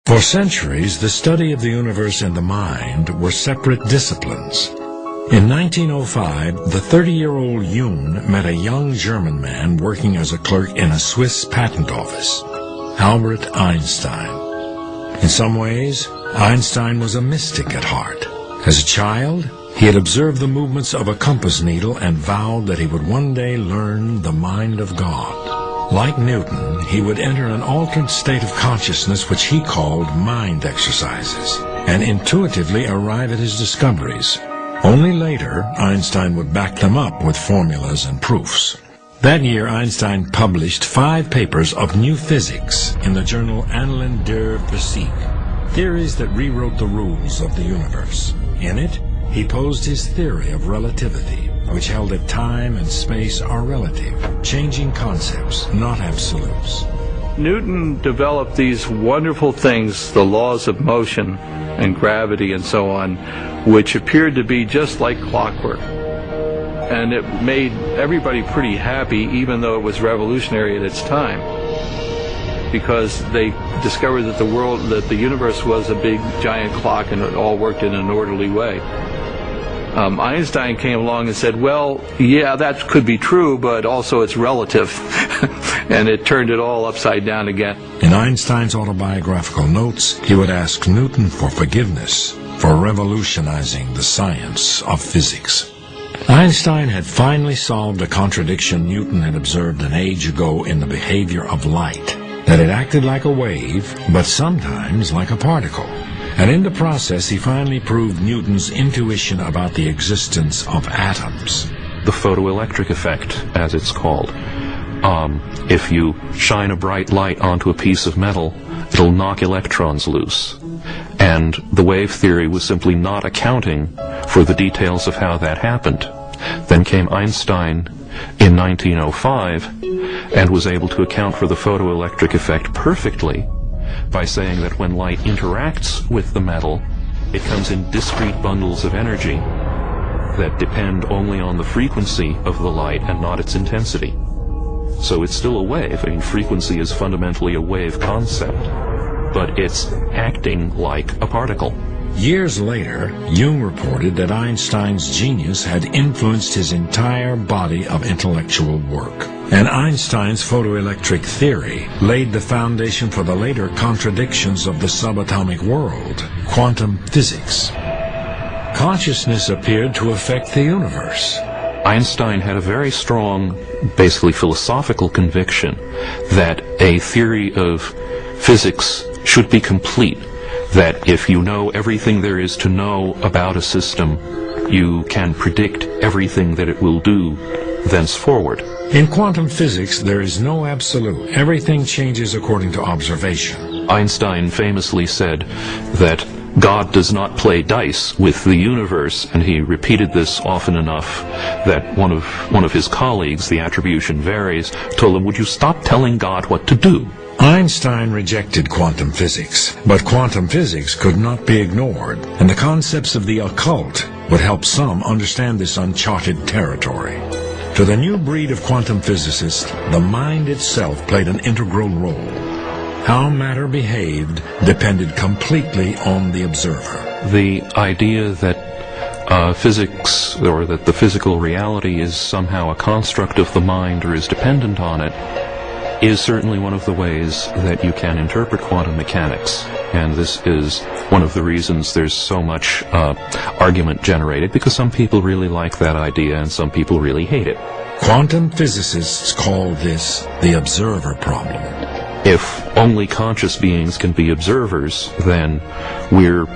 For centuries, the study of the universe and the mind were separate disciplines. In 1905, the 30-year-old Jung met a young German man working as a clerk in a Swiss patent office, Albert Einstein. In some ways, Einstein was a mystic at heart. As a child, he had observed the movements of a compass needle and vowed that he would one day learn the mind of God. Like Newton, he would enter an altered state of consciousness which he called mind exercises, and intuitively arrive at his discoveries. Only later, Einstein would back them up with formulas and proofs. That year, Einstein published 5 papers of new physics in the journal Annalen der Physik, theories that rewrote the rules of the universe. In it, he posed his theory of relativity, which held that time and space are relative, changing concepts, not absolutes. Newton developed these wonderful things, the laws of motion and gravity and so on, which appeared to be just like clockwork. And it made everybody pretty happy, even though it was revolutionary at its time, because they discovered that the universe was a big giant clock and it all worked in an orderly way. Einstein came along and said, well, yeah, that could be true, but also it's relative. And it turned it all upside down again. In Einstein's autobiographical notes, he would ask Newton for forgiveness for revolutionizing the science of physics. Einstein had finally solved a contradiction Newton had observed an age ago in the behavior of light, that it acted like a wave, but sometimes like a particle. And in the process, he finally proved Newton's intuition about the existence of atoms. The photoelectric effect, as it's called. If you shine a bright light onto a piece of metal, it'll knock electrons loose. And the wave theory was simply not accounting for the details of how that happened. Then came Einstein in 1905 and was able to account for the photoelectric effect perfectly by saying that when light interacts with the metal, it comes in discrete bundles of energy that depend only on the frequency of the light and not its intensity. So it's still a wave. I mean, frequency is fundamentally a wave concept, but it's acting like a particle. Years later, Jung reported that Einstein's genius had influenced his entire body of intellectual work. And Einstein's photoelectric theory laid the foundation for the later contradictions of the subatomic world, quantum physics. Consciousness appeared to affect the universe. Einstein had a very strong, basically philosophical conviction that a theory of physics should be complete, that if you know everything there is to know about a system, you can predict everything that it will do thenceforward. In quantum physics, there is no absolute. Everything changes according to observation. Einstein famously said that God does not play dice with the universe, and he repeated this often enough that one of his colleagues, the attribution varies, told him, "Would you stop telling God what to do?" Einstein rejected quantum physics, but quantum physics could not be ignored, and the concepts of the occult would help some understand this uncharted territory. To the new breed of quantum physicists, the mind itself played an integral role. How matter behaved depended completely on the observer. The idea that physics, or that the physical reality is somehow a construct of the mind or is dependent on it, is certainly one of the ways that you can interpret quantum mechanics. And this is one of the reasons there's so much argument generated, because some people really like that idea and some people really hate it. Quantum physicists call this the observer problem. If only conscious beings can be observers, then we're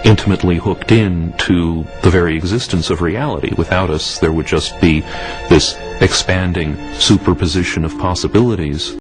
intimately hooked in to the very existence of reality. Without us, there would just be this expanding superposition of possibilities.